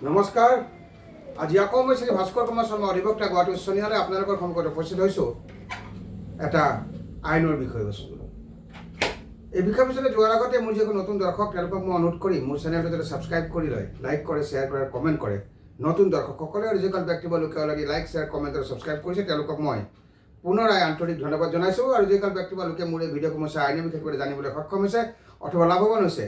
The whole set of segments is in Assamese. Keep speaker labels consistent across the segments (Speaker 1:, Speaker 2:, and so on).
Speaker 1: নমস্কাৰ। আজি আকৌ মই শ্ৰী ভাস্কৰ কুমাৰ শৰ্মা অধিবক্তা গুৱাহাটী উচ্চ ন্যায়ালয়ে আপোনালোকৰ সন্মুখত উপস্থিত হৈছোঁ এটা আইনৰ বিষয়বস্তু। এই বিষয়বস্তুটো যোৱাৰ আগতে মোৰ যিবোৰ নতুন দৰ্শক তেওঁলোকক মই অনুৰোধ কৰিম মোৰ চেনেলটো যাতে ছাবস্ক্ৰাইব কৰি লয়, লাইক কৰে, শ্বেয়াৰ কৰে, কমেণ্ট কৰে। নতুন দৰ্শকসকলে আৰু যিসকল ব্যক্তি বা লোকে অলৰেডি লাইক, শ্বেয়াৰ, কমেণ্ট আৰু ছাবস্ক্ৰাইব কৰিছে তেওঁলোকক মই পুনৰাই আন্তৰিক ধন্যবাদ জনাইছোঁ। আৰু যিসকল ব্যক্তি বা লোকে মোৰ এই ভিডিঅ'সমূহ চাই আইনৰ বিষয়ে জানিবলৈ সক্ষম হৈছে অথবা লাভৱান হৈছে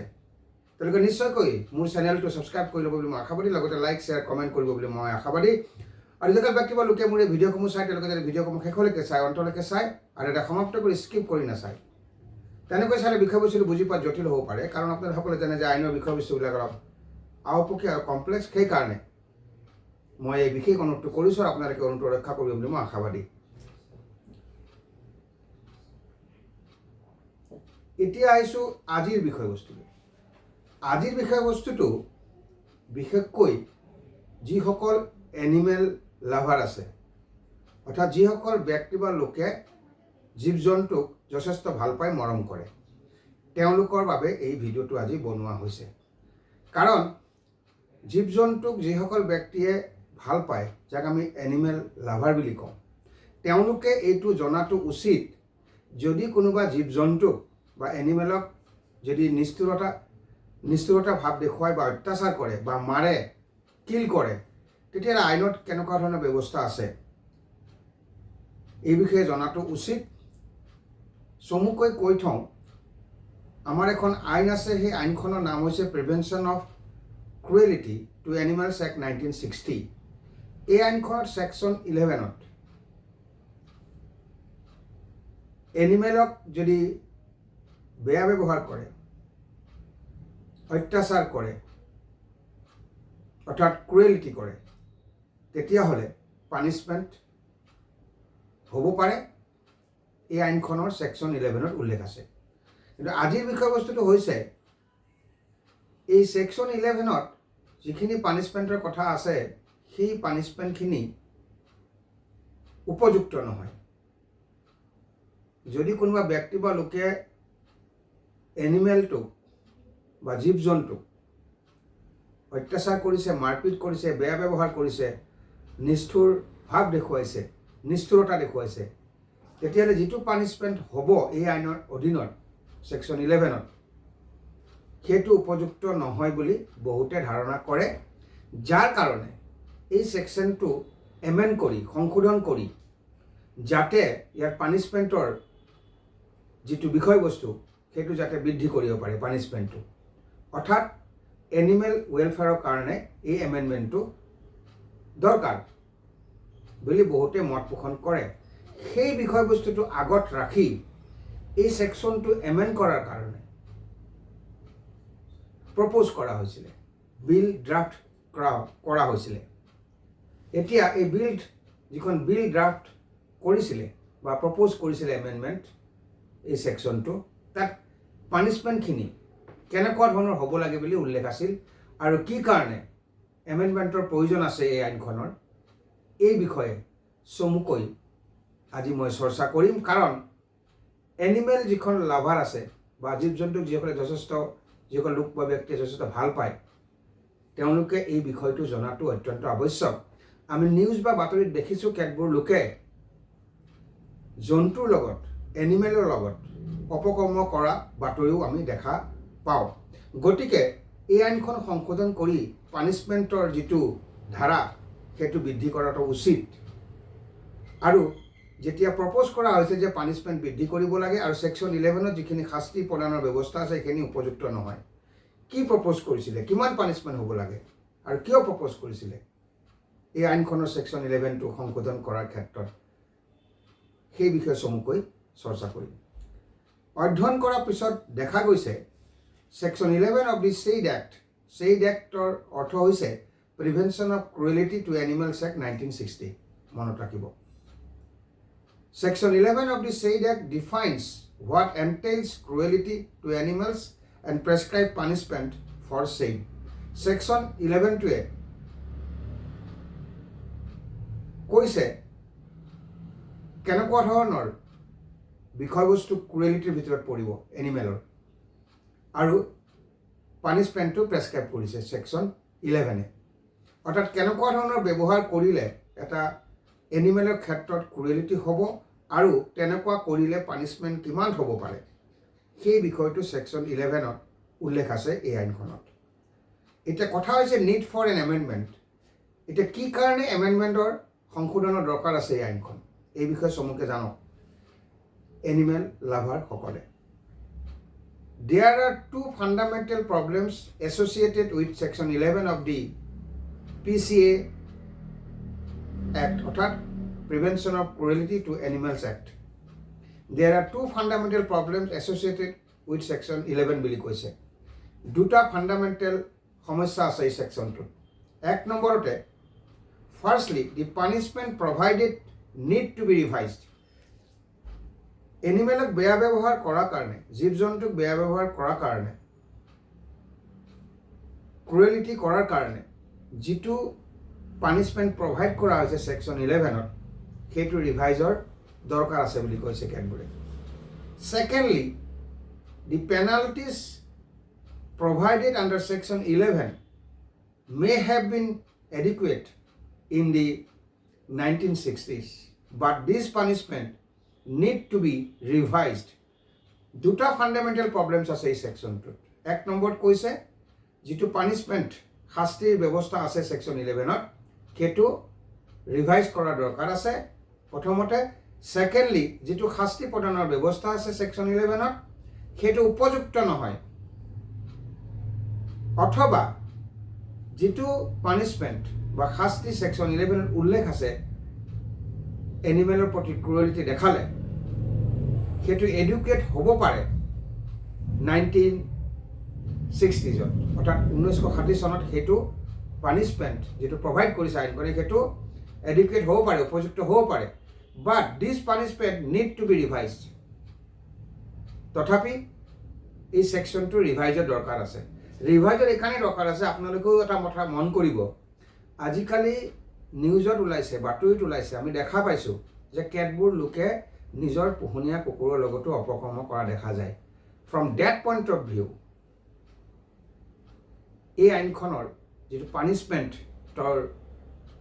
Speaker 1: তেওঁলোকে নিশ্চয়কৈ মোৰ চেনেলটো ছাবস্ক্ৰাইব কৰি ল'ব বুলি মই আশাবাদী, লগতে লাইক, শ্বেয়াৰ, কমেণ্ট কৰিব বুলি মই আশাবাদী। আৰু যিসকল ব্যক্তি বা লোকে মোৰ এই ভিডিঅ'সমূহ চাই তেওঁলোকে যাতে ভিডিঅ'সমূহ শেষলৈকে চাই, অন্তলৈকে চাই আৰু এটা সমাপ্ত কৰি স্কিপ কৰি নাচায়। তেনেকৈ চালে বিষয়বস্তুটো বুজি পোৱাত জটিল হ'ব পাৰে, কাৰণ আপোনালোকে সকলোৱে জানে যে আইনৰ বিষয়বস্তুবিলাক অলপ আওপকীয়া আৰু কমপ্লেক্স। সেইকাৰণে মই এই বিশেষ অনুৰোধটো কৰিছোঁ আৰু আপোনালোকে অনুৰোধটো ৰক্ষা কৰিব বুলি মই আশাবাদী। এতিয়া আহিছোঁ আজিৰ বিষয়বস্তুলৈ। আজিৰ বিষয়বস্তুটো বিশেষকৈ যিসকল এনিমেল লাভাৰ আছে, অৰ্থাৎ যিসকল ব্যক্তি বা লোকে জীৱ জন্তুক যথেষ্ট ভাল পাই, মৰম কৰে, তেওঁলোকৰ বাবে এই ভিডিঅ'টো আজি বনোৱা হৈছে। কাৰণ জীৱ জন্তুক যিসকল ব্যক্তিয়ে ভাল পায়, যাক আমি এনিমেল লাভাৰ বুলি কওঁ, তেওঁলোকে এইটো জনাটো উচিত যদি কোনোবা জীৱ জন্তুক বা এনিমেলক যদি নিষ্ঠুৰতা ভাৱ দেখুৱাই বা অত্যাচাৰ কৰে বা মাৰে, কিল কৰে, তেতিয়া আইনত কেনেকুৱা ধৰণৰ ব্যৱস্থা আছে এই বিষয়ে জনাটো উচিত। চমুকৈ কৈ থওঁ, আমাৰ এখন আইন আছে, সেই আইনখনৰ নাম হৈছে prevention of cruelty to animals act 1960। এই আইনখনত ছেকশ্যন 11ত এনিমেলক যদি বেয়া ব্যৱহাৰ কৰে, অত্যাচাৰ কৰে, অৰ্থাৎ ক্ৰুৱেলিটি কৰে, তেতিয়াহ'লে পানিছমেণ্ট হ'ব পাৰে। এই আইনখনৰ ছেকশ্যন 11ত উল্লেখ আছে। কিন্তু আজিৰ বিষয়বস্তুটো হৈছে এই ছেকশ্যন 11ত যিখিনি পানিছমেণ্টৰ কথা আছে, সেই পানিছমেণ্টখিনি উপযুক্ত নহয়। যদি কোনোবা ব্যক্তি বা লোকে এনিমেলটোক বা জীৱ জন্তুক অত্যাচাৰ কৰিছে, মাৰপিট কৰিছে, বেয়া ব্যৱহাৰ কৰিছে, নিষ্ঠুৰ ভাৱ দেখুৱাইছে, নিষ্ঠুৰতা দেখুৱাইছে, তেতিয়াহ'লে যিটো পানিছমেণ্ট হ'ব এই আইনৰ অধীনত ছেকশ্যন 11ত, সেইটো উপযুক্ত নহয় বুলি বহুতে ধাৰণা কৰে। যাৰ কাৰণে এই ছেকশ্যনটো এমেণ্ড কৰি, সংশোধন কৰি, যাতে ইয়াৰ পানিছমেণ্টৰ যিটো বিষয়বস্তু সেইটো যাতে বৃদ্ধি কৰিব পাৰে পানিছমেণ্টটো, অৰ্থাৎ এনিমেল ৱেলফেয়াৰৰ কাৰণে এই এমেণ্ডমেণ্টটো দৰকাৰ বুলি বহুতে মত পোষণ কৰে। সেই বিষয়বস্তুটো আগত ৰাখি এই ছেকশ্যনটো এমেণ্ড কৰাৰ কাৰণে প্ৰপ'জ কৰা হৈছিলে, বিল ড্ৰাফ্ট কৰা হৈছিলে। এতিয়া এই যিখন বিল ড্ৰাফ্ট কৰিছিলে বা প্ৰপ'জ কৰিছিলে এমেণ্ডমেণ্ট এই ছেকশ্যনটো, তাত পানিছমেণ্টখিনি কেনেকুৱা ধৰণৰ হ'ব লাগে বুলি উল্লেখ আছিল। আৰু কি কাৰণে এমেণ্ডমেণ্টৰ প্ৰয়োজন আছে এই আইনখনৰ, এই বিষয়ে চমুকৈ আজি মই চৰ্চা কৰিম। কাৰণ এনিমেল যিখন লাভাৰ আছে বা জীৱ জন্তুক যিসকল লোক বা ব্যক্তিয়ে যথেষ্ট ভাল পায়, তেওঁলোকে এই বিষয়টো জনাটো অত্যন্ত আৱশ্যক। আমি নিউজ বা বাতৰিত দেখিছোঁ কেতবোৰ লোকে জন্তুৰ লগত, এনিমেলৰ লগত অপকৰ্ম কৰা বাতৰিও আমি দেখা পাওঁ। গতিকে এই আইনখন সংশোধন কৰি পানিছমেণ্টৰ যিটো ধাৰা সেইটো বৃদ্ধি কৰাটো উচিত। আৰু যেতিয়া প্ৰপ'জ কৰা হৈছে যে পানিছমেণ্ট বৃদ্ধি কৰিব লাগে আৰু ছেকশ্যন 11ত যিখিনি শাস্তি প্ৰদানৰ ব্যৱস্থা আছে সেইখিনি উপযুক্ত নহয়। কি প্ৰপ'জ কৰিছিলে, কিমান পানিছমেণ্ট হ'ব লাগে আৰু কিয় প্ৰপ'জ কৰিছিলে এই আইনখনৰ ছেকশ্যন 11টো সংশোধন কৰাৰ ক্ষেত্ৰত, সেই বিষয়ে চমুকৈ চৰ্চা কৰিম। অধ্যয়ন কৰাৰ পিছত দেখা গৈছে section 11 of the said act অৰ্থ হৈছে prevention of cruelty to animals act 1960। মনত ৰাখিব, section 11 of the said act defines what entails cruelty to animals and prescribe punishment for same. Section 11টোৱে কৈছে কেনেকুৱা ধৰণৰ বিষয়বস্তু ক্ৰুৱেলিটিৰ ভিতৰত পৰিব এনিমেলৰ, আৰু পানিছমেণ্টটো প্ৰেছক্ৰাইব কৰিছে ছেকশ্যন 11এ। অৰ্থাৎ কেনেকুৱা ধৰণৰ ব্যৱহাৰ কৰিলে এটা এনিমেলৰ ক্ষেত্ৰত ক্ৰুৱেলিটি হ'ব আৰু তেনেকুৱা কৰিলে পানিছমেণ্ট কিমান হ'ব পাৰে সেই বিষয়টো ছেকশ্যন 11ত উল্লেখ আছে এই আইনখনত। এতিয়া কথা হৈছে নিড ফৰ এন এমেণ্ডমেণ্ট। এতিয়া কি কাৰণে এমেণ্ডমেণ্টৰ সংশোধনৰ দৰকাৰ আছে এই আইনখন, এই বিষয়ে চমুকে জানক animal লাভাৰসকলে। There are two fundamental problems associated with Section 11 of the PCA Act, অর্থাৎ Prevention of Cruelty to Animals Act. There are two fundamental problems associated with Section 11 বুলি কৈছে। দুটা ফাণ্ডামেণ্টেল সমস্যা আছে এই ছেকশ্যনটোত। এক নম্বৰতে, firstly the punishment provided need to be revised. এনিমেলক বেয়া ব্যৱহাৰ কৰাৰ কাৰণে, জীৱ জন্তুক বেয়া ব্যৱহাৰ কৰাৰ কাৰণে, ক্ৰুৱেলিটি কৰাৰ কাৰণে যিটো পানিছমেণ্ট প্ৰভাইড কৰা হৈছে ছেকশ্যন 11ত, সেইটো ৰিভাইজৰ দৰকাৰ আছে বুলি কৈছে কেটবোৰে। Secondly, the penalties provided under Section 11 may have been adequate in the 1960s, but this punishment need to be revised. দুটা ফাণ্ডামেণ্টেল প্ৰব্লেমছ আছে এই ছেকশ্যনটোত। এক নম্বৰত কৈছে যিটো পানিছমেণ্ট শাস্তিৰ ব্যৱস্থা আছে ছেকশ্যন 11ত সেইটো ৰিভাইজ কৰাৰ দৰকাৰ আছে প্ৰথমতে। ছেকেণ্ডলি, যিটো শাস্তি প্ৰদানৰ ব্যৱস্থা আছে ছেকশ্যন 11ত সেইটো উপযুক্ত নহয়, অথবা যিটো পানিছমেণ্ট বা শাস্তি ছেকশ্যন 11ত উল্লেখ আছে এনিমেলৰ প্ৰতি ক্ৰুৱেলিটি দেখালে সেইটো এডুকেট হ'ব পাৰে 1960ত, অৰ্থাৎ 1960 চনত সেইটো পানিছমেণ্ট যিটো প্ৰভাইড কৰিছে আইনখনে সেইটো এডুকেট হ'ব পাৰে, উপযুক্ত হ'ব পাৰে। But this punishment need to be revised. তথাপি এই ছেকশ্যনটো ৰিভাইজৰ দৰকাৰ আছে। ৰিভাইজৰ এইকাৰণে দৰকাৰ আছে, আপোনালোকেও এটা কথা মন কৰিব, আজিকালি নিউজত ওলাইছে, বাতৰিত ওলাইছে, আমি দেখা পাইছোঁ যে কেতবোৰ লোকে নিজৰ পোহনীয়া কুকুৰৰ লগতো অপকৰ্ম কৰা দেখা যায়। From that point of view এই আইনখনৰ যিটো পানিছমেণ্টৰ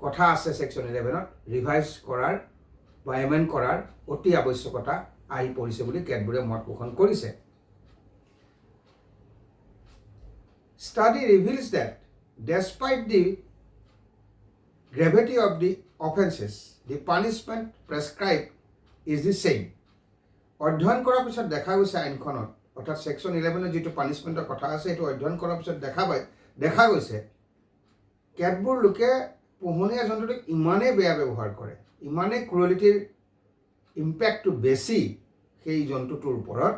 Speaker 1: কথা আছে ছেকশ্যন 11ত ৰিভাইজ কৰাৰ বা এমেণ্ড কৰাৰ অতি আৱশ্যকতা আহি পৰিছে বুলি কেতবোৰে মত পোষণ কৰিছে। Study reveals that despite the gravity of the offenses, the punishment prescribed is the same. অধ্যয়ন কৰাৰ পিছত দেখা গৈছে আইনখনত, অৰ্থাৎ ছেকশ্যন 11ত যিটো পানিছমেণ্টৰ কথা আছে সেইটো অধ্যয়ন কৰাৰ পিছত দেখা গৈছে কেতবোৰ লোকে পোহনীয়া জন্তুটোক ইমানেই বেয়া ব্যৱহাৰ কৰে, ইমানেই ক্ৰুৱেলিটিৰ ইম্পেক্টটো বেছি সেই জন্তুটোৰ ওপৰত,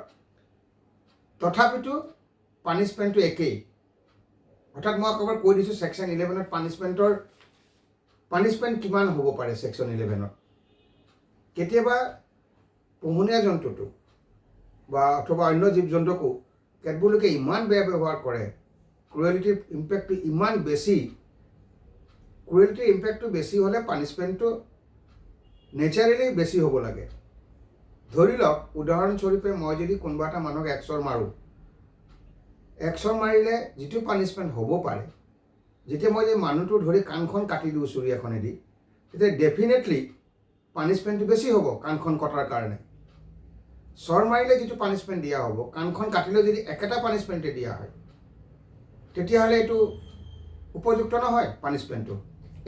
Speaker 1: তথাপিতো পানিছমেণ্টটো একেই। অৰ্থাৎ মই একেবাৰে কৈ দিছোঁ ছেকশ্যন 11ত পানিছমেণ্ট কিমান হ'ব পাৰে ছেকশ্যন 11ত। কেতিয়াবা পোহনীয়া জন্তুটো বা অথবা অন্য জীৱ জন্তুকো কেতবোৰ লোকে ইমান বেয়া ব্যৱহাৰ কৰে, ক্ৰুৱেলিটিৰ ইম্পেক্টটো ইমান বেছি, ক্ৰুৱেলিটিৰ ইম্পেক্টটো বেছি হ'লে পানিছমেণ্টটো নেচাৰেলি বেছি হ'ব লাগে। ধৰি লওক উদাহৰণস্বৰূপে মই যদি কোনোবা এটা মানুহক একচৰ মাৰোঁ, একচৰ মাৰিলে যিটো পানিছমেণ্ট হ'ব পাৰে, যেতিয়া মই যে মানুহটো ধৰি কাণখন কাটি দিওঁ চুৰি এখনেদি, তেতিয়া ডেফিনেটলি পানিছমেণ্টটো বেছি হ'ব কাণখন কটাৰ কাৰণে। চৰ মাৰিলে যিটো পানিছমেণ্ট দিয়া হ'ব, কাণখন কাটিলেও যদি একেটা পানিছমেণ্টে দিয়া হয় তেতিয়াহ'লে এইটো উপযুক্ত নহয় পানিছমেণ্টটো।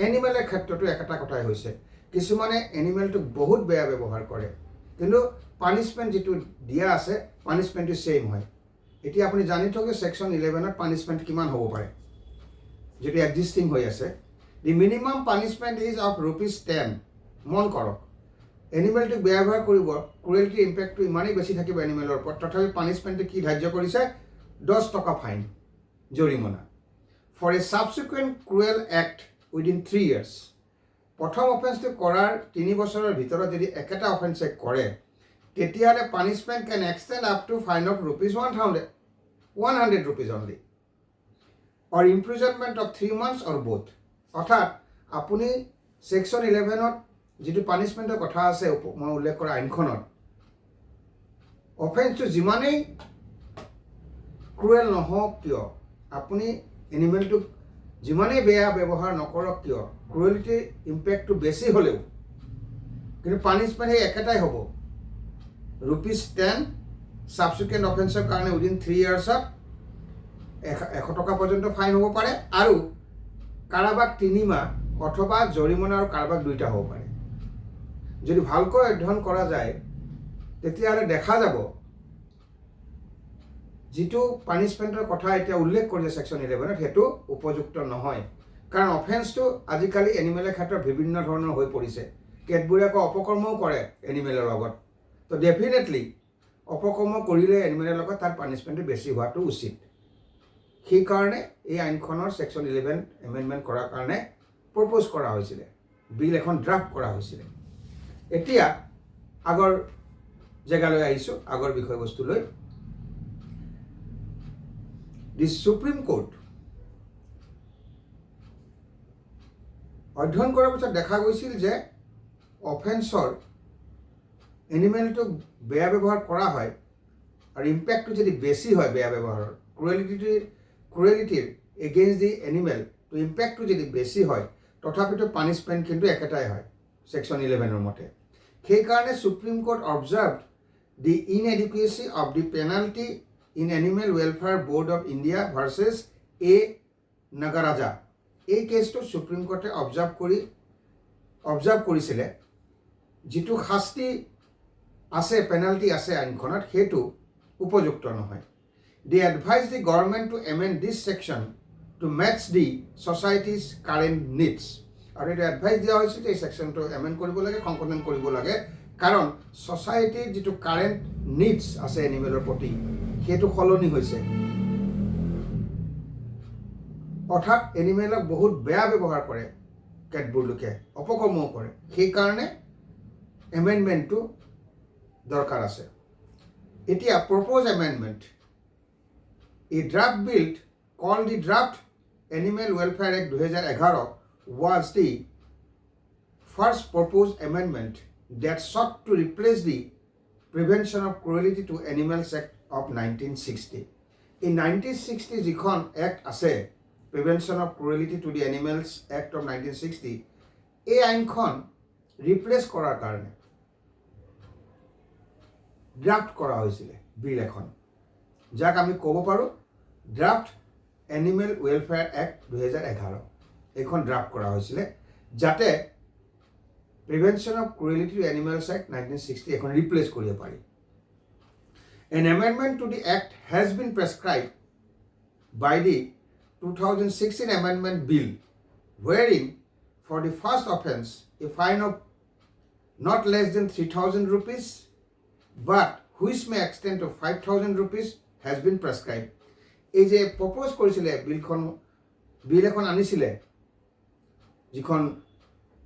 Speaker 1: এনিমেলৰ ক্ষেত্ৰতো একেটা কথাই হৈছে, কিছুমানে এনিমেলটোক বহুত বেয়া ব্যৱহাৰ কৰে কিন্তু পানিছমেণ্ট যিটো দিয়া আছে পানিছমেণ্টটো ছেইম হয়। এতিয়া আপুনি জানি থওক যে ছেকশ্যন 11ত পানিছমেণ্ট কিমান হ'ব পাৰে যিটো এক্সিষ্টিং হৈ আছে। দি মিনিমাম পানিছমেণ্ট ইজ অফ ₹10। মন কৰক, এনিমেলটোক বেয়া ব্যৱহাৰ কৰিব, ক্ৰুৱেলিটিৰ ইম্পেক্টটো ইমানেই বেছি থাকিব এনিমেলৰ ওপৰত, তথাপি পানিছমেণ্টটো কি ধাৰ্য কৰিছে? 10 টকা ফাইন, জৰিমনা। For a subsequent cruel act within 3 years। প্ৰথম অফেন্সটো কৰাৰ 3 বছৰৰ ভিতৰত যদি একেটা অফেন্সে কৰে তেতিয়াহ'লে punishment can extend up to fine of ₹100 only or imprisonment of 3 months or both. অৰ্থাৎ আপুনি ছেকশ্যন 11ত যিটো পানিছমেণ্টৰ কথা আছে মই উল্লেখ কৰা আইনখনত, অফেন্সটো যিমানেই ক্ৰুৱেল নহওক কিয় আপুনি এনিমেলটোক যিমানেই বেয়া ব্যৱহাৰ নকৰক কিয় ক্ৰুৱেলিটিৰ ইম্পেক্টটো বেছি হ'লেও কিন্তু পানিছমেণ্ট সেই একেটাই হ'ব ₹10 ছাবচিকুৱেণ্ট অফেন্সৰ কাৰণে উইদিন 3 ইয়াৰ্ছত 100 টকা পৰ্যন্ত ফাইন হ'ব পাৰে আৰু কাৰাবাস 3 মাহ অথবা জৰিমনা আৰু কাৰাবাস 2টা হ'ব পাৰে যদি ভালকৈ অধ্যয়ন কৰা যায় তেতিয়াহ'লে দেখা যাব যিটো পানিছমেণ্টৰ কথা এতিয়া উল্লেখ কৰিছে ছেকশ্যন 11ত সেইটো উপযুক্ত নহয় কাৰণ অফেন্সটো আজিকালি এনিমেলৰ ক্ষেত্ৰত বিভিন্ন ধৰণৰ হৈ পৰিছে কেতবোৰে আকৌ অপকৰ্মও কৰে এনিমেলৰ লগত তো ডেফিনেটলি অপকৰ্ম কৰিলে এনিমেলৰ লগত তাৰ পানিছমেণ্টটো বেছি হোৱাটো উচিত সেইকাৰণে এই আইনখনৰ ছেকশ্যন 11 এমেণ্ডমেণ্ট কৰাৰ কাৰণে প্ৰপ'জ কৰা হৈছিলে বিল এখন ড্ৰাফ্ট কৰা হৈছিলে এতিয়া আগৰ জেগালৈ আহিছোঁ আগৰ বিষয়বস্তুলৈ দি সুপ্ৰিম কোৰ্ট অধ্যয়ন কৰাৰ পিছত দেখা গৈছিল যে অফেন্সৰ এনিমেলটো বেয়া ব্যৱহাৰ কৰা হয় আৰু ইম্পেক্টটো যদি বেছি হয় বেয়া ব্যৱহাৰৰ ক্ৰুৱেলিটিৰ এগেইনষ্ট দি এনিমেল তো ইম্পেক্টটো যদি বেছি হয় তথাপিতো পানিছমেণ্ট কিন্তু একেটাই হয় ছেকশ্যন 11ৰ মতে সেইকাৰণে supreme court observed the inadequacy of the penalty in animal welfare board of India versus A Nagaraja এই কেছটো সুপ্ৰিম কোৰ্টে অবজাৰ্ভ কৰিছিলে যিটো শাস্তি আছে পেনাল্টি আছে আইনখনত সেইটো উপযুক্ত নহয় They advise the government to amend this section to match the society's current needs. আৰু এটা এডভাইচ দিয়া হৈছিল যে এই ছেকশ্যনটো এমেণ্ড কৰিব লাগে সংশোধন কৰিব লাগে কাৰণ ছ'চাইটিৰ যিটো কাৰেণ্ট নিডছ আছে এনিমেলৰ প্ৰতি সেইটো সলনি হৈছে অৰ্থাৎ এনিমেলক বহুত বেয়া ব্যৱহাৰ কৰে কেতবোৰ লোকে অপকৰ্মও কৰে সেইকাৰণে এমেণ্ডমেণ্টটো দৰকাৰ আছে এতিয়া propose amendment A draft bill called the Draft Animal Welfare Act 2011 was the first proposed amendment that sought to replace the Prevention of Cruelty to Animals Act of 1960. In 1960 যিখন Act আছে Prevention of Cruelty to the Animals Act of 1960 এই আইনখন ৰিপ্লেচ কৰাৰ কাৰণে ড্ৰাফ্ট কৰা হৈছিলে বিল এখন যাক আমি ক'ব পাৰোঁ ড্ৰাফ্ট এনিমেল ৱেলফেয়াৰ এক্ট 2011 এইখন ড্ৰাফ্ট কৰা হৈছিলে যাতে prevention of cruelty to animals act 1960 এখন ৰিপ্লেচ কৰিব পাৰি an amendment to the act has been prescribed by the 2016 amendment bill wherein for the first offense a fine of not less than 3,000 rupees but which may extend to 5,000 rupees has been prescribed. এই যে প্ৰপ'জ কৰিছিলে বিল এখন আনিছিলে যিখন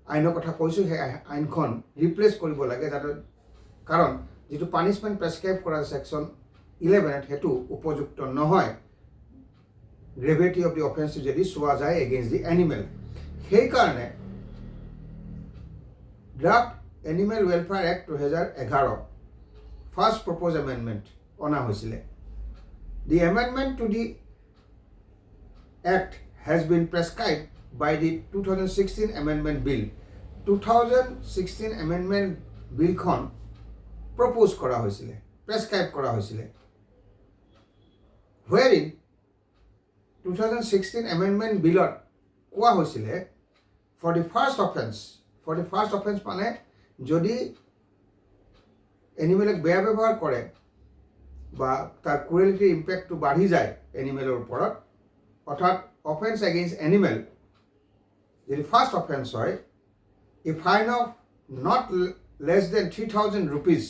Speaker 1: আইনৰ কথা কৈছোঁ সেই আইনখন ৰিপ্লেচ কৰিব লাগে যাতে কাৰণ যিটো পানিছমেণ্ট প্ৰেছক্ৰাইব কৰা ছেকশ্যন 11 সেইটো উপযুক্ত নহয় গ্ৰেভিটি অফ দি অফেন্সটো যদি চোৱা যায় এগেইনষ্ট দি এনিমেল সেইকাৰণে draft animal welfare act 2011 first propose amendment অনা হৈছিলে The amendment to the Act has been prescribed by the 2016 Amendment Bill. 2016 Amendment Bill খন propose কৰা হৈছিলে prescribe কৰা হৈছিলে wherein 2016 Amendment Billত কোৱা হৈছিলে for the first offense মানে যদি এনিমেলক বেয়া ব্যৱহাৰ কৰে বা তাৰ ক্ৰুৱেলিটিৰ ইম্পেক্টটো বাঢ়ি যায় এনিমেলৰ ওপৰত অৰ্থাৎ অফেন্স এগেইনষ্ট এনিমেল যদি ফাৰ্ষ্ট অফেন্স হয় a fine of not less than 3,000 rupees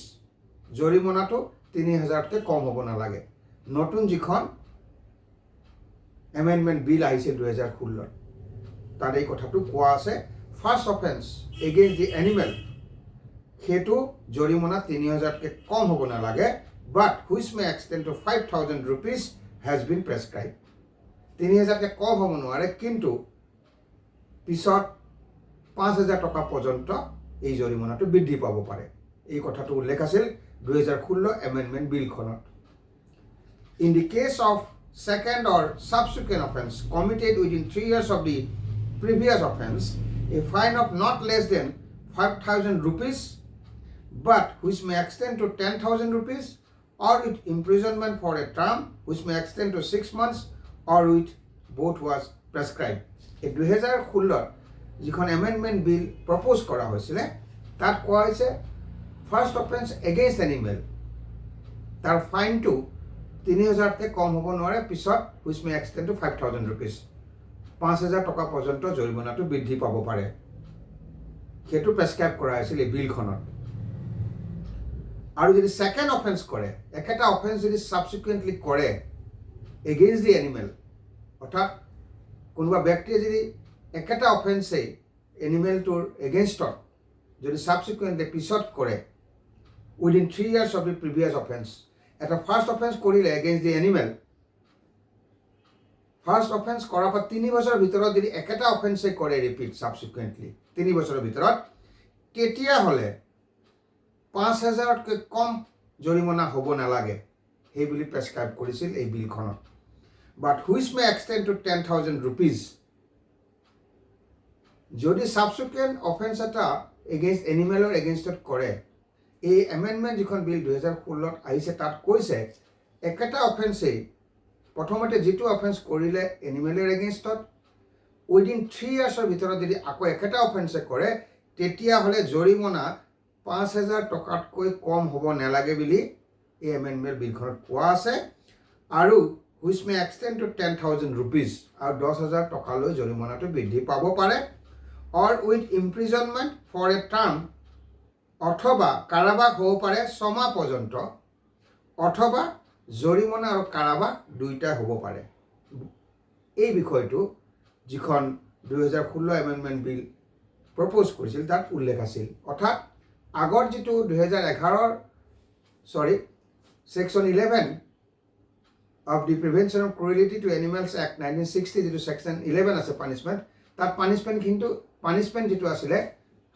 Speaker 1: জৰিমনাটো 3,000তকৈ কম হ'ব নালাগে নতুন যিখন এমেণ্ডমেণ্ট বিল আহিছে 2016 তাত এই কথাটো কোৱা আছে ফাৰ্ষ্ট অফেন্স এগেইনষ্ট দি এনিমেল সেইটো জৰিমনা 3,000তকৈ কম হ'ব নালাগে but which may extend to 5,000 rupees has been prescribed 3,000তকৈ কম হ'ব নোৱাৰে কিন্তু পিছত 5,000 টকা পৰ্যন্ত এই জৰিমনাটো বৃদ্ধি পাব পাৰে এই কথাটো উল্লেখ আছিল 2016 এমেণ্ডমেণ্ট বিলখনত in the case of second or subsequent offence committed within 3 years of the previous offence, a fine of not less than 5,000 rupees, but which may extend to 10,000 rupees, or with imprisonment for a term which may extend to 6 months, or with both was prescribed. এই 2016 যিখন এমেণ্ডমেণ্ট বিল প্ৰপ'জ কৰা হৈছিলে তাত কোৱা হৈছে ফাৰ্ষ্ট অফেন্স এগেইনষ্ট এনিমেল তাৰ ফাইনটো 3,000তকৈ কম হ'ব নোৱাৰে, পিছত which may extend to 5,000 rupees 5,000 টকা পৰ্যন্ত জৰিমনাটো বৃদ্ধি পাব পাৰে। সেইটো প্ৰেছক্ৰাইব কৰা হৈছিল এই বিলখনত। আৰু যদি ছেকেণ্ড অফেন্স কৰে, একেটা অফেন্স যদি ছাবচিকুৱেণ্টলি কৰে এগেইনষ্ট দি এনিমেল, অৰ্থাৎ কোনোবা ব্যক্তিয়ে যদি একেটা অফেন্সেই এনিমেলটোৰ এগেইনষ্টত যদি ছাবচিকুৱেণ্টলি পিছত কৰে within 3 years of the previous offence, এটা ফাৰ্ষ্ট অফেন্স কৰিলে এগেইনষ্ট দি এনিমেল, ফাৰ্ষ্ট অফেন্স কৰাৰ পৰা 3 বছৰৰ ভিতৰত যদি একেটা অফেন্সেই কৰে ৰিপিট ছাবচিকুৱেণ্টলি 3 বছৰৰ ভিতৰত, তেতিয়াহ'লে 5,000তকৈ কম জৰিমনা হ'ব নালাগে সেই বুলি প্ৰেছক্ৰাইব কৰিছিল এই বিলখনত। But which may extend to 10,000 rupees যদি ছাবচিকুৱেণ্ট অফেন্স এটা এগেইনষ্ট এনিমেলৰ এগেইনষ্টত কৰে। এই এমেণ্ডমেণ্ট যিখন বিল 2016ত আহিছে তাত কৈছে একেটা অফেন্সেই প্ৰথমতে যিটো অফেন্স কৰিলে এনিমেলৰ এগেইনষ্টত উইদিন 3 yearsৰ ভিতৰত যদি আকৌ একেটা অফেন্সে কৰে তেতিয়াহ'লে জৰিমনা 5,000 টকাতকৈ কম হ'ব নালাগে বুলি এই এমেণ্ডমেণ্ট বিলখনত কোৱা আছে। আৰু which may extend to 10,000 rupees আৰু 10,000 টকালৈ জৰিমনাটো বৃদ্ধি পাব পাৰে, or with imprisonment for a term, অথবা কাৰাবাস হ'ব পাৰে 6 মাহ পৰ্যন্ত, অথবা জৰিমনা আৰু কাৰাবাস দুয়োটাই হ'ব পাৰে। এই বিষয়টো যিখন 2016 এমেণ্ডমেণ্ট বিল প্ৰপ'জ কৰিছিল তাত উল্লেখ আছিল। অৰ্থাৎ আগৰ যিটো 2011 Section 11 of the Prevention of Cruelty to Animals Act 1960 যিটো Section 11 আছে পানিছমেণ্ট, তাত পানিছমেণ্ট যিটো আছিলে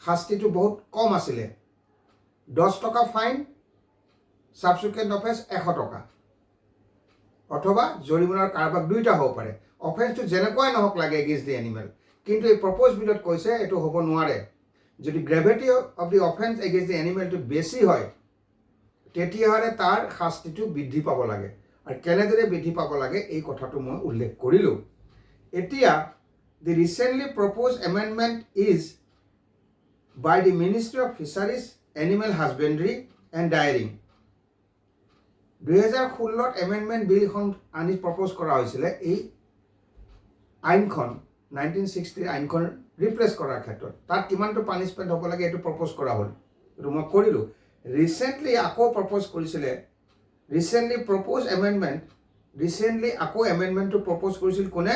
Speaker 1: শাস্তিটো বহুত কম আছিলে, 10 টকা ফাইন, ছাবচিকুৱেণ্ট অফেন্স 100 টকা, অথবা জৰিমনাৰ কাৰবাৰ দুইটা হ'ব পাৰে। অফেন্সটো যেনেকুৱাই নহওক লাগে এগেইনষ্ট দি এনিমেল, কিন্তু এই প্ৰপ'জ বিলত কৈছে এইটো হ'ব নোৱাৰে। যদি gravity of the offence against the এনিমেলটো বেছি হয় তেতিয়াহ'লে তাৰ শাস্তিটো বৃদ্ধি পাব লাগে। আৰু কেনেদৰে বৃদ্ধি পাব লাগে এই কথাটো মই উল্লেখ কৰিলোঁ। এতিয়া the recently propose amendment is by the ministry of fisheries, animal husbandry and dairying. 2016ত এমেণ্ডমেণ্ট বিলখন আনি প্ৰপ'জ কৰা হৈছিলে এই আইনখন 1960 আইনখন ৰিপ্লেচ কৰাৰ ক্ষেত্ৰত। তাত কিমানটো পানিছমেণ্ট হ'ব লাগে এইটো প্ৰপ'জ কৰা হ'ল, এইটো মই কৰিলোঁ। ৰিচেণ্টলি আকৌ প্ৰপ'জ কৰিছিলে, ৰিচেণ্টলি আকৌ এমেণ্ডমেণ্টটো প্ৰপ'জ কৰিছিল কোনে?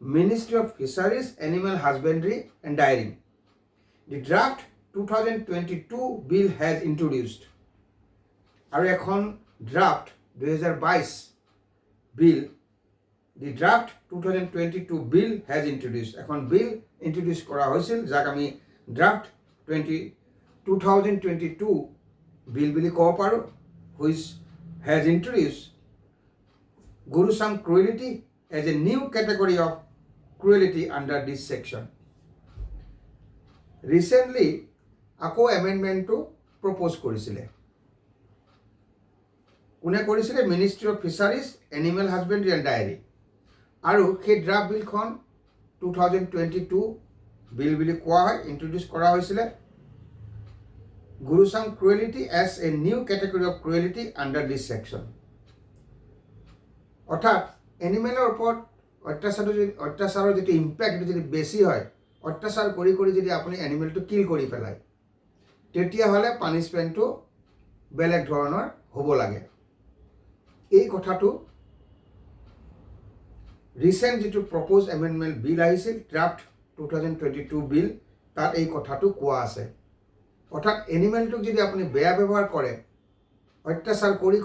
Speaker 1: Ministry of fisheries, animal husbandry and dairying. The draft 2022 bill has introduced. আৰু এখন draft 2022 bill, the draft 2022 bill has introduced. এখন বিল ইন্ট্ৰডিউচ কৰা হৈছিল যাক আমি ড্ৰাফ্ট 2022 বিল বুলি ক'ব পাৰোঁ, which has introduce gruesome cruelty as a new category of cruelty under this section. Recently আকৌ এমেণ্ডমেণ্টটো প্ৰপ'জ কৰিছিলে। কোনে কৰিছিলে? Ministry of fisheries, animal husbandry and dairy. আৰু সেই ড্ৰাফ্ট বিলখন 2022 বিল বুলি কোৱা হয়, ইন্ট্ৰডিউচ কৰা হৈছিলে gruesome cruelty as a new category of cruelty under this section. অৰ্থাৎ এনিমেলৰ ওপৰত অত্যাচাৰৰ যিটো ইম্পেক্ট যদি বেছি হয়, অত্যাচাৰ কৰি যদি আপুনি এনিমেলটো কিল কৰি পেলায় তেতিয়াহ'লে পানিছমেণ্টটো বেলেগ ধৰণৰ হ'ব লাগে। এই কথাটো ৰিচেণ্ট যিটো প্ৰপ'জ এমেণ্ডমেণ্ট বিল আহিছিল ড্ৰাফ্ট 2022 বিল, তাত এই কথাটো কোৱা আছে। অৰ্থাৎ এনিমেলটোক যদি আপুনি বেয়া ব্যৱহাৰ কৰে, অত্যাচাৰ কৰি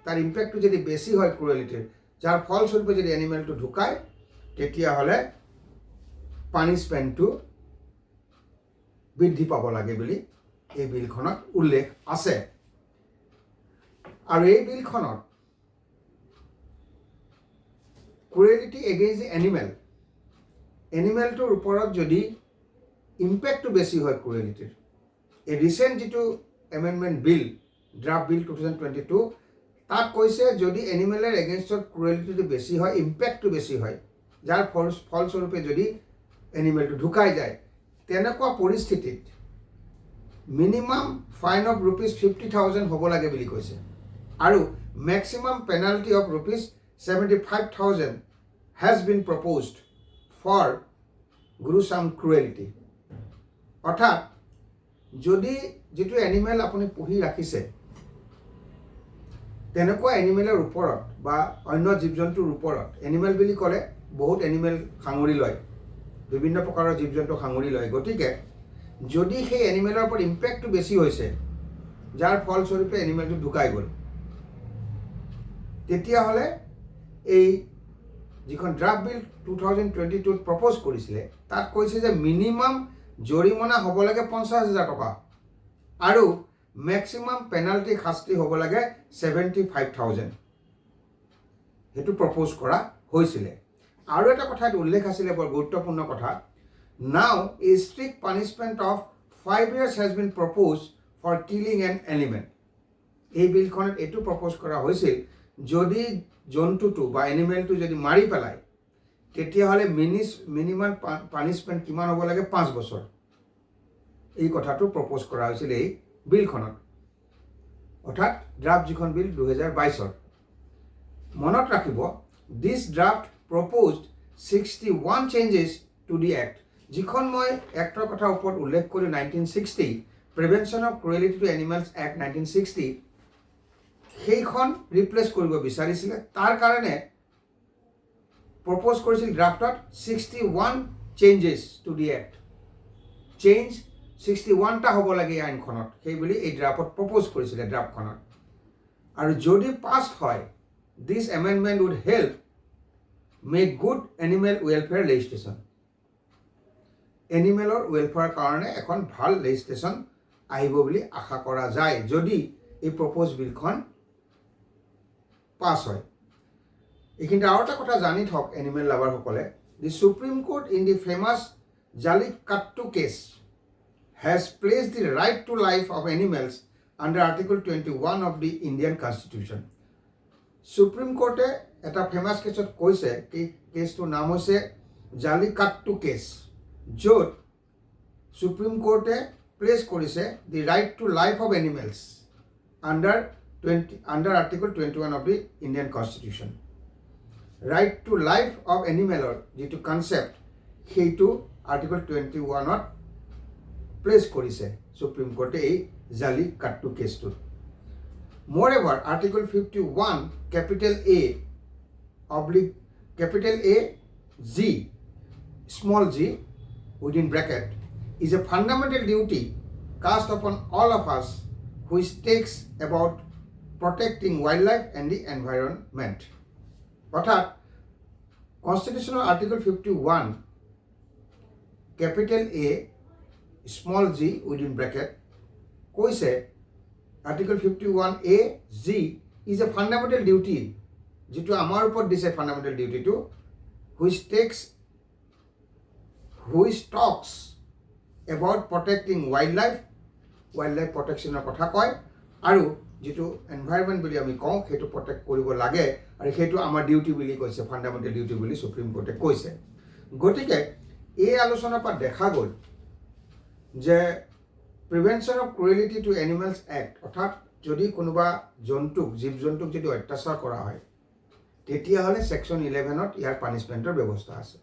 Speaker 1: তাৰ ইম্পেক্টটো যদি বেছি হয় ক্ৰুৱেলিটিৰ, যাৰ ফলস্বৰূপে যদি এনিমেলটো ঢুকায় তেতিয়াহ'লে পানিছমেণ্টটো বৃদ্ধি পাব লাগে বুলি এই বিলখনত উল্লেখ আছে। আৰু এই বিলখনত ক্ৰুৱেলিটি এগেইনষ্ট দি এনিমেলটোৰ ওপৰত যদি ইম্পেক্টটো বেছি হয় ক্ৰুৱেলিটিৰ, এই ৰিচেণ্ট যিটো এমেণ্ডমেণ্ট বিল, ড্ৰাফ্ট বিল 2022, তাত কৈছে যদি এনিমেলৰ এগেইনষ্টত ক্ৰুৱেলিটিটো বেছি হয়, ইম্পেক্টটো বেছি হয়, যাৰ ফলস্বৰূপে যদি এনিমেলটো ঢুকাই যায়, তেনেকুৱা পৰিস্থিতিত মিনিমাম ফাইন অফ ₹50,000 হ'ব লাগে বুলি কৈছে, আৰু maximum penalty of ₹75,000 has been proposed for gruesome cruelty. অৰ্থাৎ যদি যিটো এনিমেল আপুনি পুহি ৰাখিছে তেনেকুৱা এনিমেলৰ ওপৰত বা অন্য জীৱ জন্তুৰ ওপৰত, এনিমেল বুলি ক'লে বহুত এনিমেল সাঙুৰি লয়, বিভিন্ন প্ৰকাৰৰ জীৱ জন্তু সাঙুৰি লয়, গতিকে যদি সেই এনিমেলৰ ওপৰত ইম্পেক্টটো বেছি হৈছে, যাৰ ফলস্বৰূপে এনিমেলটো ঢুকাই গ'ল, তেতিয়াহ'লে এই যিখন ড্ৰাফ্ট বিল 2022ত প্ৰপ'জ কৰিছিলে, তাত কৈছে যে মিনিমাম জৰিমনা হ'ব লাগে $50,000 আৰু মেক্সিমাম পেনাল্টি শাস্তি হ'ব লাগে $75,000। সেইটো প্ৰপ'জ কৰা হৈছিলে। আৰু এটা কথাত উল্লেখ আছিলে, বৰ গুৰুত্বপূৰ্ণ কথা, now a strict punishment of 5 years has been proposed for killing an animal. এই বিলখনত এইটো প্ৰপ'জ কৰা হৈছিল, যদি জন্তুটো বা এনিমেলটো যদি মাৰি পেলায়, তেতিয়াহ'লে মিনিমাম পানিছমেণ্ট কিমান হ'ব লাগে? 5 বছৰ। এই কথাটো প্ৰপ'জ কৰা হৈছিল এই বিলখনত, অৰ্থাৎ ড্ৰাফ্ট যিখন বিল 2022ৰ। মনত ৰাখিব, this draft proposed 61 changes to the act. যিখন মই এক্টৰ কথা ওপৰত উল্লেখ কৰি 1960, prevention of cruelty to animals act 1960, সেইখন ৰিপ্লেচ কৰিব বিচাৰিছিলে। তাৰ কাৰণে প্ৰপ'জ কৰিছিল ড্ৰাফ্টত 61 changes to the act. Change 61টা হ'ব লাগে এই আইনখনত, সেইবুলি এই ড্ৰাফ্টত প্ৰপ'জ কৰিছিলে ড্ৰাফ্টখনত। আৰু যদি পাছ হয়, this amendment would help make good animal welfare legislation. এনিমেলৰ ৱেলফেয়াৰৰ কাৰণে এখন ভাল লেজিছলেশ্যন আহিব বুলি আশা কৰা যায়, যদি এই প্ৰপ'জ বিলখন পাছ হয়। এইখিনিতে আৰু এটা কথা জানি থওক এনিমেল লাভাৰসকলে, the supreme court in the famous jallikattu case has placed the right to life of animals under Article 21 of the Indian Constitution. Supreme কোৰ্টে এটা ফেমাছ কেছত কৈছে, কি কেছটোৰ নাম হৈছে জালিকাট্টু কেছ, য'ত সুপ্ৰিম কোৰ্টে প্লেচ কৰিছে the right to life of animals under article 21 of the Indian constitution. Right to life of এনিমেলৰ যিটো কনচেপ্ট, সেইটো আৰ্টিকল 21ত প্লেচ কৰিছে সুপ্ৰিম কোৰ্টে এই jallikattu কেছটোত। Moreover, Article 51, capital A, capital A, G, small g, within bracket, is a fundamental duty cast upon all of us which takes about protecting wildlife and the environment. অর্থাৎ Constitutional Article 51, capital A, small g, within bracket, কৈছে Article 51A G is a fundamental duty, যিটো আমাৰ ওপৰত দিছে fundamental duty টো, which talks about protecting wildlife protectionৰ কথা কয়, আৰু যিটো এনভাইৰনমেণ্ট বুলি আমি কওঁ সেইটো প্ৰটেক্ট কৰিব লাগে, আৰু সেইটো আমাৰ ডিউটি বুলি কৈছে, ফাণ্ডামেণ্টেল ডিউটি বুলি সুপ্ৰিম কোৰ্টে কৈছে। গতিকে এই আলোচনাৰ পৰা দেখা গ'ল যে prevention of cruelty to animals act, অৰ্থাৎ যদি কোনোবা জীৱ জন্তুক যদি অত্যাচাৰ কৰা হয়, তেতিয়াহ'লে ছেকশ্যন 11ত ইয়াৰ পানিছমেণ্টৰ ব্যৱস্থা আছে।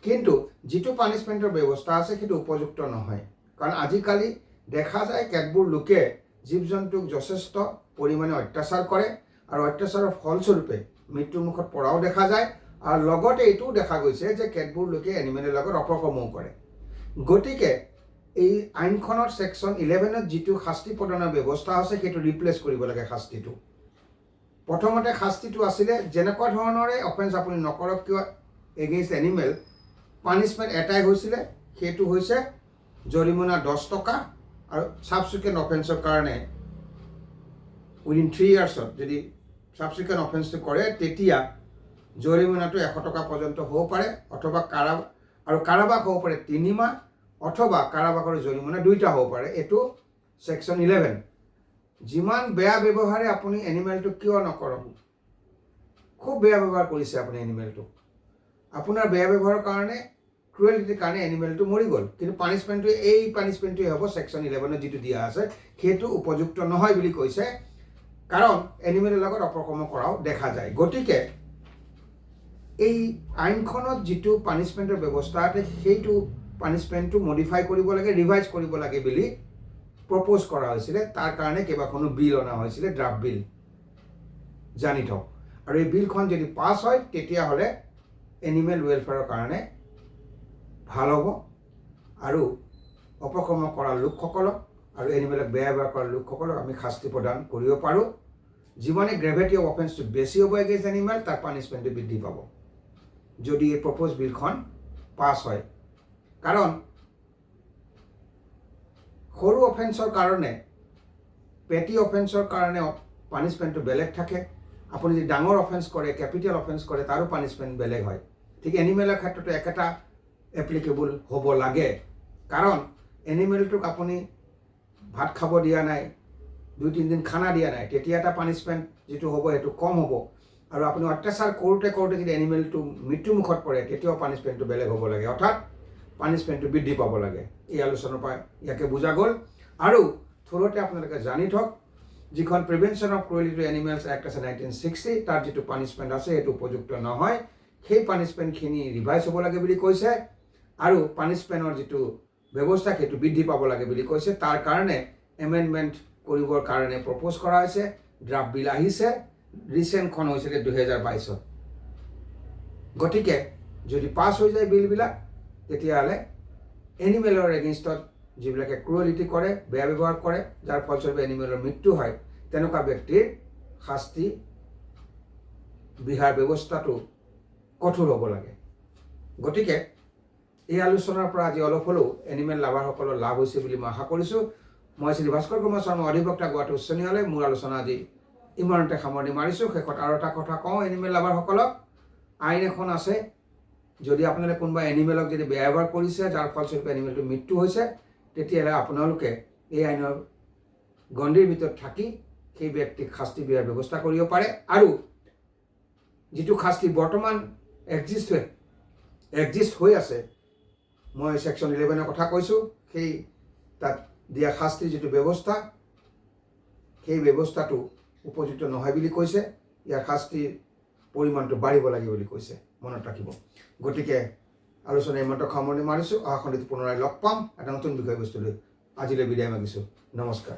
Speaker 1: কিন্তু যিটো পানিছমেণ্টৰ ব্যৱস্থা আছে সেইটো উপযুক্ত নহয়, কাৰণ আজিকালি দেখা যায় কেতবোৰ লোকে জীৱ জন্তুক যথেষ্ট পৰিমাণে অত্যাচাৰ কৰে, আৰু অত্যাচাৰৰ ফলস্বৰূপে মৃত্যুৰ মুখত পৰাও দেখা যায়, আৰু লগতে এইটোও দেখা গৈছে যে কেতবোৰ লোকে এনিমেলৰ লগত অপকৰ্মও কৰে। গতিকে এই আইনখনৰ ছেকশ্যন 11ত যিটো শাস্তি প্ৰদানৰ ব্যৱস্থা আছে সেইটো ৰিপ্লেচ কৰিব লাগে শাস্তিটো। প্ৰথমতে শাস্তিটো আছিলে যেনেকুৱা ধৰণৰে অফেন্স আপুনি নকৰক কিয় এগেইনষ্ট এনিমেল, পানিছমেণ্ট এটাই হৈছিলে, সেইটো হৈছে জৰিমনা 10 টকা, আৰু ছাবচিকুৱেণ্ট অফেন্সৰ কাৰণে উইদিন 3 ইয়াৰ্ছত যদি ছাবচিকুৱেণ্ট অফেন্সটো কৰে তেতিয়া জৰিমনাটো 100 টকা পৰ্যন্ত হ'ব পাৰে অথবা কাৰাবাস হ'ব পাৰে 3 মাহ অথবা কাৰাবাস আৰু জৰিমনা দুইটা হ'ব পাৰে। এইটো সেকশ্যন 11। যিমান বেয়া ব্যৱহাৰে আপুনি এনিমেলটো কিয় নকৰক, খুব বেয়া ব্যৱহাৰ কৰিছে আপুনি এনিমেলটো, আপোনাৰ বেয়া ব্যৱহাৰৰ কাৰণে ক্ৰুৱেলিটিৰ কাৰণে এনিমেলটো মৰি গ'ল, কিন্তু পানিছমেণ্টটো এই পানিছমেণ্টটোৱে হ'ব সেকশ্যন 11 যিটো দিয়া আছে সেইটো উপযুক্ত নহয় বুলি কৈছে, কাৰণ এনিমেলৰ লগত অপকৰ্ম কৰাও দেখা যায়। গতিকে এই আইনখনত যিটো পানিছমেণ্টৰ ব্যৱস্থা আছে সেইটো পানিছমেণ্টটো মডিফাই কৰিব লাগে, ৰিভাইজ কৰিব লাগে বুলি প্ৰপ'জ কৰা হৈছিলে। তাৰ কাৰণে কেইবাখনো বিল অনা হৈছিলে, ড্ৰাফ্ট বিল, জানি থওক। আৰু এই বিলখন যদি পাছ হয় তেতিয়াহ'লে এনিমেল ৱেলফেয়াৰৰ কাৰণে ভাল হ'ব আৰু অপকৰ্ম কৰা লোকসকলক আৰু এনিমেলক বেয়া ব্যৱহাৰ কৰা লোকসকলক আমি শাস্তি প্ৰদান কৰিব পাৰোঁ। যিমানে গ্ৰেভিটি অফ অফেন্সটো বেছি হ'ব এগেইনষ্ট এনিমেল, তাৰ পানিছমেণ্টটো বৃদ্ধি পাব যদি এই প্ৰপ'জ বিলখন পাছ হয়। কাৰণ সৰু অফেন্সৰ কাৰণে, পেটি অফেন্সৰ কাৰণে পানিছমেণ্টটো বেলেগ থাকে। আপুনি যদি ডাঙৰ অফেন্স কৰে, কেপিটেল অফেন্স কৰে, তাৰো পানিছমেণ্ট বেলেগ হয়। ঠিক এনিমেলৰ ক্ষেত্ৰতো একেটা এপ্লিকেবল হ'ব লাগে। কাৰণ এনিমেলটোক আপুনি ভাত খাব দিয়া নাই, 2-3 দিন খানা দিয়া নাই, তেতিয়া এটা পানিছমেণ্ট যিটো হ'ব সেইটো কম হ'ব। আৰু আপুনি অত্যাচাৰ কৰোঁতে যদি এনিমেলটো মৃত্যুমুখত পৰে তেতিয়াও পানিছমেণ্টটো বেলেগ হ'ব লাগে, অৰ্থাৎ পানিছমেণ্টটো বৃদ্ধি পাব লাগে। এই আলোচনাৰ পৰা ইয়াকে বুজা গ'ল। আৰু থোৰতে আপোনালোকে জানি থওক, যিখন prevention of cruelty to animals act আছে 1960, তাৰ যিটো পানিছমেণ্ট আছে সেইটো উপযুক্ত নহয়, সেই পানিছমেণ্টখিনি ৰিভাইজ হ'ব লাগে বুলি কৈছে। আৰু পানিছমেণ্টৰ যিটো ব্যৱস্থা সেইটো বৃদ্ধি পাব লাগে বুলি কৈছে। তাৰ কাৰণে এমেণ্ডমেণ্ট কৰিবৰ কাৰণে প্ৰপ'জ কৰা হৈছে, ড্ৰাফ্ট বিল আহিছে, ৰিচেণ্টখন হৈছিলে 2022। গতিকে যদি পাছ হৈ যায় বিলবিলাক, তেতিয়াহ'লে এনিমেলৰ এগেইনষ্টত যিবিলাকে ক্ৰুৱেলিটি কৰে, বেয়া ব্যৱহাৰ কৰে, যাৰ ফলস্বৰূপে এনিমেলৰ মৃত্যু হয়, তেনেকুৱা ব্যক্তিৰ শাস্তি বিহাৰ ব্যৱস্থাটো কঠোৰ হ'ব লাগে। গতিকে এই আলোচনাৰ পৰা আজি অলপ হ'লেও এনিমেল লাভাৰসকলৰ লাভ হৈছে বুলি মই আশা কৰিছোঁ। মই শ্ৰী ভাস্কৰ কুমাৰ শৰ্মা, অধিবক্তা, গুৱাহাটী উচ্চ ন্যায়ালয়। মোৰ আলোচনা আজি ইমানতে সামৰণি মাৰিছোঁ। শেষত আৰু এটা কথা কওঁ এনিমেল লাভাৰসকলক, আইন এখন আছে, যদি আপোনালোকে কোনোবা এনিমেলক যদি বেয়া ব্যৱহাৰ কৰিছে, যাৰ ফলস্বৰূপে এনিমেলটো মৃত্যু হৈছে, তেতিয়াহ'লে আপোনালোকে এই আইনৰ গণ্ডিৰ ভিতৰত থাকি সেই ব্যক্তিক শাস্তি দিয়াৰ ব্যৱস্থা কৰিব পাৰে। আৰু যিটো শাস্তি বৰ্তমান এক্সিষ্ট হৈ আছে, মই সেকশ্যন 11ৰ কথা কৈছোঁ, সেই তাত দিয়া শাস্তিৰ যিটো ব্যৱস্থা, সেই ব্যৱস্থাটো উপযুক্ত নহয় বুলি কৈছে। ইয়াৰ শাস্তিৰ পৰিমাণটো বাঢ়িব লাগে বুলি কৈছে, মনত ৰাখিব। গতিকে আলোচনা ইমানতে সামৰণি মাৰিছোঁ। অহা খণ্ডিত পুনৰাই লগ পাম এটা নতুন বিষয়বস্তু লৈ। আজিলৈ বিদায় মাগিছোঁ। নমস্কাৰ।